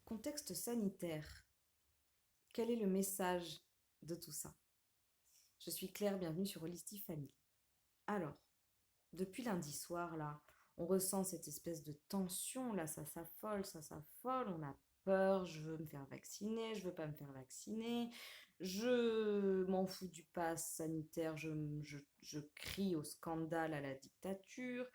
Contexte sanitaire. Quel est le message de tout ça? Je suis Claire, bienvenue sur Holistic Family. Alors, depuis lundi soir, là, on ressent cette espèce de tension, là, ça s'affole, on a peur, je veux me faire vacciner, je veux pas me faire vacciner, je m'en fous du pass sanitaire, je crie au scandale, à la dictature.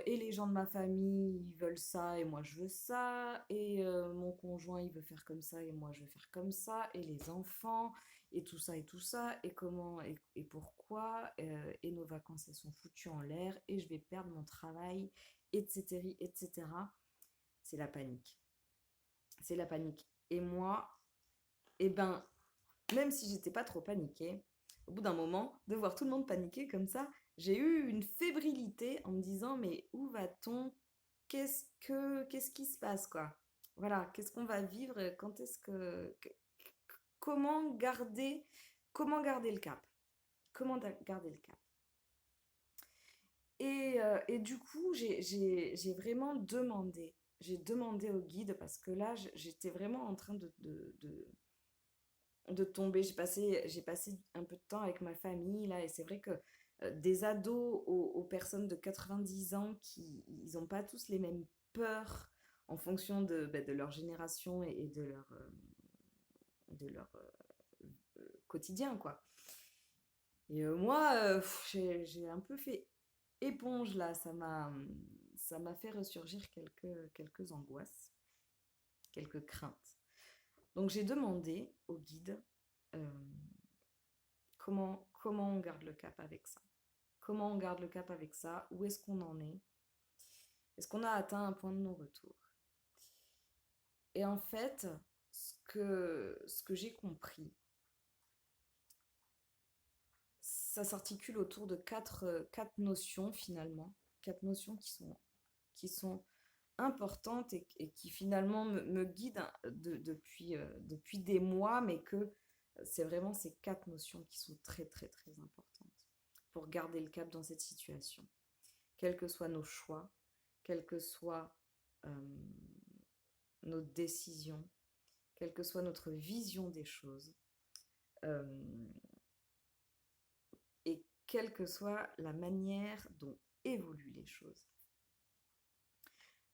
Et les gens de ma famille, ils veulent ça et moi je veux ça. Et mon conjoint, il veut faire comme ça et moi je veux faire comme ça. Et les enfants, et tout ça et tout ça. Et comment et pourquoi. Et nos vacances, elles sont foutues en l'air. Et je vais perdre mon travail, etc. etc. C'est la panique. C'est la panique. Et moi, eh ben, même si j'étais pas trop paniquée, au bout d'un moment, de voir tout le monde paniquer comme ça, j'ai eu une fébrilité en me disant mais où va-t-on? Qu'est-ce qui se passe quoi? Voilà, qu'est-ce qu'on va vivre? Quand est-ce comment comment garder le cap? Garder le cap? Et du coup, j'ai vraiment demandé. J'ai demandé au guide parce que là, j'étais vraiment en train de tomber. J'ai passé un peu de temps avec ma famille là, et c'est vrai que des ados aux personnes de 90 ans ils n'ont pas tous les mêmes peurs en fonction de leur génération et de leur quotidien quoi. Et moi, j'ai un peu fait éponge là, ça m'a fait ressurgir quelques angoisses, quelques craintes. Donc j'ai demandé au guide euh, comment on garde le cap avec ça. Comment on garde le cap avec ça? Où est-ce qu'on en est? Est-ce qu'on a atteint un point de non-retour? Et en fait, ce que j'ai compris, ça s'articule autour de quatre notions finalement. Quatre notions qui sont importantes et qui finalement me guident depuis des mois, mais que c'est vraiment ces quatre notions qui sont très très très importantes pour garder le cap dans cette situation. Quels que soient nos choix, quelle que soit notre décision, quelle que soit notre vision des choses, euh, et quelle que soit la manière dont évoluent les choses.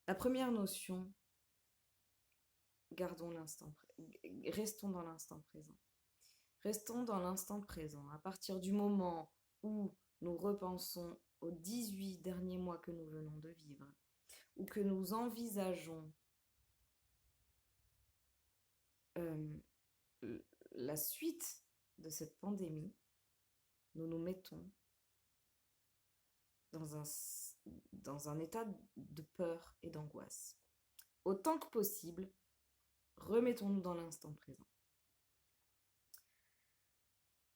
La première notion, gardons l'instant, restons dans l'instant présent. Restons dans l'instant présent. À partir du moment où nous repensons aux 18 derniers mois que nous venons de vivre, ou que nous envisageons euh, la suite de cette pandémie, nous nous mettons dans dans un état de peur et d'angoisse. Autant que possible, remettons-nous dans l'instant présent.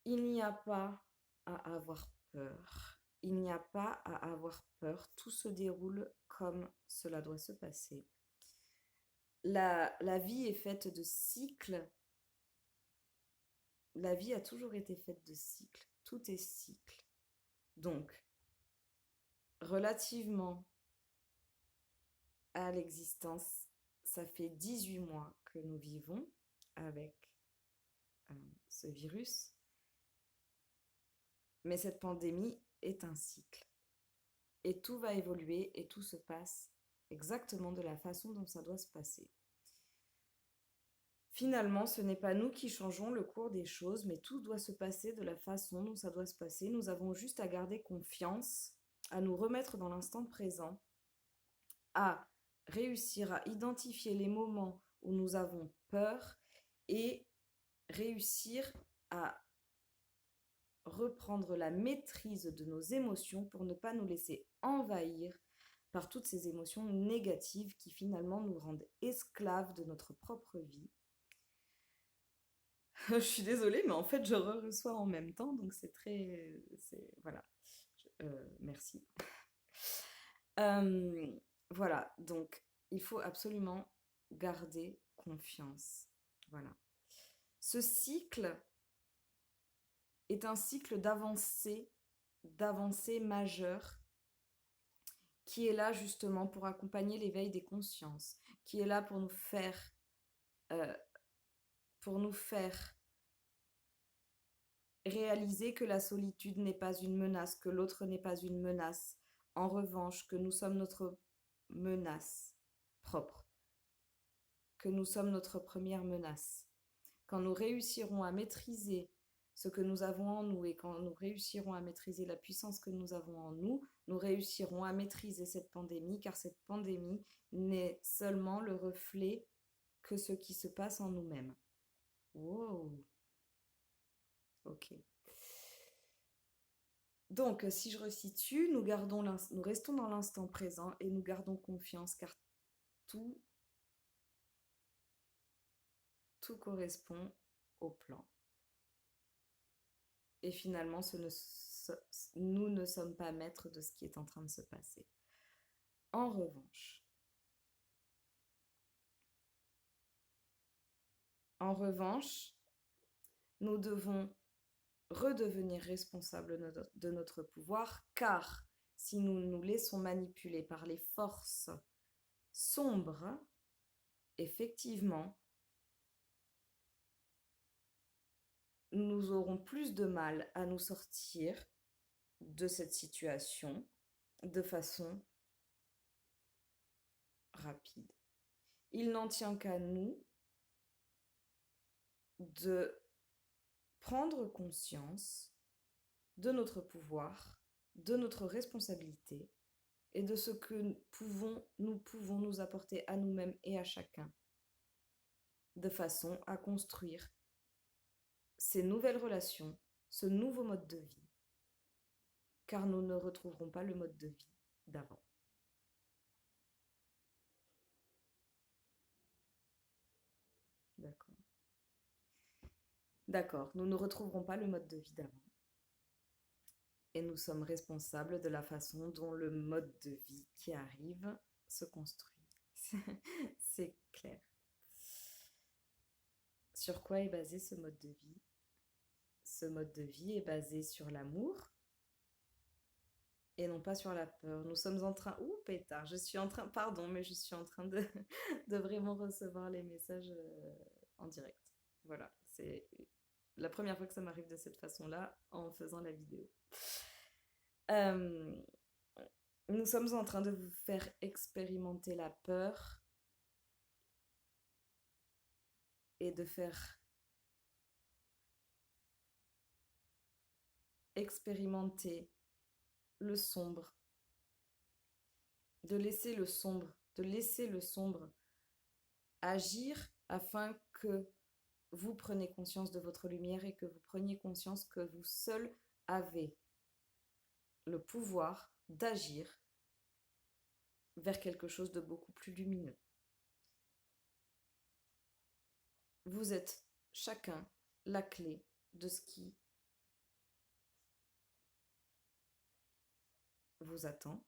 Il n'y a pas à avoir peur. Il n'y a pas à avoir peur. Tout se déroule comme cela doit se passer. La vie est faite de cycles. La vie a toujours été faite de cycles. Tout est cycle. Donc, relativement à l'existence, ça fait 18 mois que nous vivons avec euh, ce virus, mais cette pandémie est un cycle. Et tout va évoluer et tout se passe exactement de la façon dont ça doit se passer. Finalement, ce n'est pas nous qui changeons le cours des choses, mais tout doit se passer de la façon dont ça doit se passer. Nous avons juste à garder confiance, à nous remettre dans l'instant présent, à réussir à identifier les moments où nous avons peur et réussir à reprendre la maîtrise de nos émotions pour ne pas nous laisser envahir par toutes ces émotions négatives qui finalement nous rendent esclaves de notre propre vie. Je suis désolée, mais en fait, je reçois en même temps, donc c'est très... Voilà. Merci. Euh, voilà, donc il faut absolument garder confiance. Voilà. Ce cycle est un cycle d'avancée majeure qui est là justement pour accompagner l'éveil des consciences, qui est là euh, pour nous faire réaliser que la solitude n'est pas une menace, que l'autre n'est pas une menace. En revanche, que nous sommes notre menace propre, que nous sommes notre première menace. Quand nous réussirons à maîtriser ce que nous avons en nous et quand nous réussirons à maîtriser la puissance que nous avons en nous, nous réussirons à maîtriser cette pandémie, car cette pandémie n'est seulement le reflet que ce qui se passe en nous-mêmes. Wow. Ok. Donc, si je resitue, nous restons dans l'instant présent et nous gardons confiance, car tout, tout correspond au plan. Et finalement, nous ne sommes pas maîtres de ce qui est en train de se passer. En revanche, nous devons redevenir responsables de notre pouvoir, car si nous nous laissons manipuler par les forces sombres, effectivement, nous aurons plus de mal à nous sortir de cette situation de façon rapide. Il n'en tient qu'à nous de prendre conscience de notre pouvoir, de notre responsabilité et de ce que nous pouvons nous apporter à nous-mêmes et à chacun, de façon à construire ces nouvelles relations, ce nouveau mode de vie, car nous ne retrouverons pas le mode de vie d'avant. D'accord. D'accord, nous ne retrouverons pas le mode de vie d'avant. Et nous sommes responsables de la façon dont le mode de vie qui arrive se construit. C'est clair. Sur quoi est basé ce mode de vie? Ce mode de vie est basé sur l'amour et non pas sur la peur. Nous sommes en train... Ouh, pétard, je suis en train... Pardon, mais je suis en train de vraiment recevoir les messages en direct. Voilà, c'est la première fois que ça m'arrive de cette façon-là en faisant la vidéo. Nous sommes en train de vous faire expérimenter la peur et de faire expérimenter le sombre, de laisser le sombre agir afin que vous preniez conscience de votre lumière et que vous preniez conscience que vous seul avez le pouvoir d'agir vers quelque chose de beaucoup plus lumineux. Vous êtes chacun la clé de ce qui vous attend.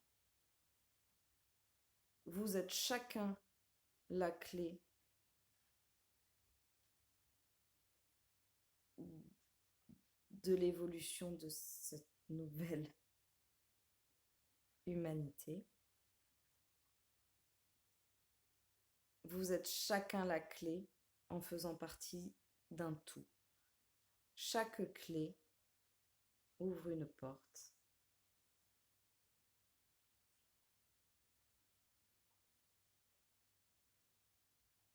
Vous êtes chacun la clé de l'évolution de cette nouvelle humanité. Vous êtes chacun la clé en faisant partie d'un tout. Chaque clé ouvre une porte.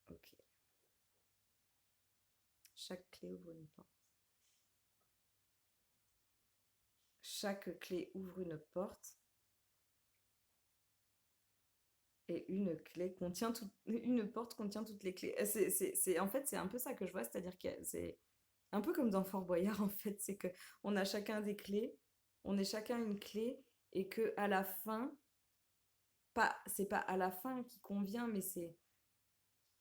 Ok. Chaque clé ouvre une porte. Chaque clé ouvre une porte. Et une porte contient toutes les clés. En fait, c'est un peu ça que je vois, c'est-à-dire que c'est un peu comme dans Fort Boyard, en fait, c'est que on a chacun des clés, on est chacun une clé, et que à la fin, c'est pas à la fin qui convient, mais c'est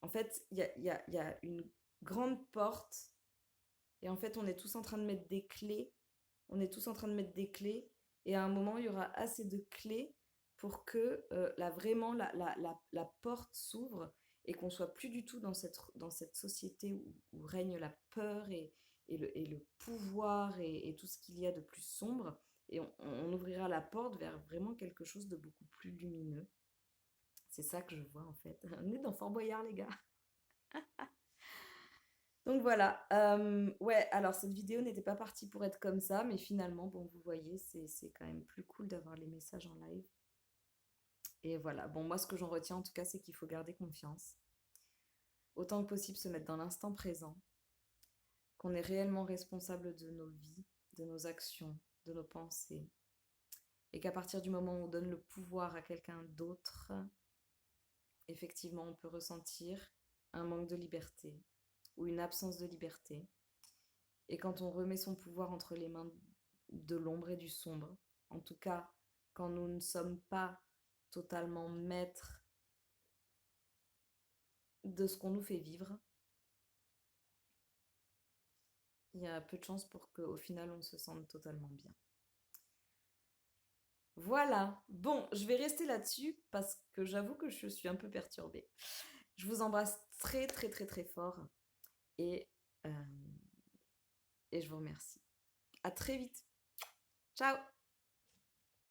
en fait, il y a une grande porte, et en fait, on est tous en train de mettre des clés, on est tous en train de mettre des clés, et à un moment, il y aura assez de clés pour que vraiment la porte s'ouvre et qu'on soit plus du tout dans cette société où règne la peur et le pouvoir et tout ce qu'il y a de plus sombre, et on ouvrira la porte vers vraiment quelque chose de beaucoup plus lumineux. C'est ça que je vois en fait. On est dans Fort Boyard, les gars. Donc voilà. Ouais, alors cette vidéo n'était pas partie pour être comme ça, mais finalement, bon, vous voyez, c'est quand même plus cool d'avoir les messages en live. Et voilà. Bon, moi, ce que j'en retiens en tout cas, c'est qu'il faut garder confiance. Autant que possible, se mettre dans l'instant présent. Qu'on est réellement responsable de nos vies, de nos actions, de nos pensées. Et qu'à partir du moment où on donne le pouvoir à quelqu'un d'autre, effectivement, on peut ressentir un manque de liberté ou une absence de liberté. Et quand on remet son pouvoir entre les mains de l'ombre et du sombre, en tout cas, quand nous ne sommes pas totalement maîtres de ce qu'on nous fait vivre, il y a peu de chances pour qu'au final on se sente totalement bien. Voilà, bon, je vais rester là-dessus parce que j'avoue que je suis un peu perturbée. Je vous embrasse très très très très fort et, euh, et je vous remercie. À très vite. Ciao!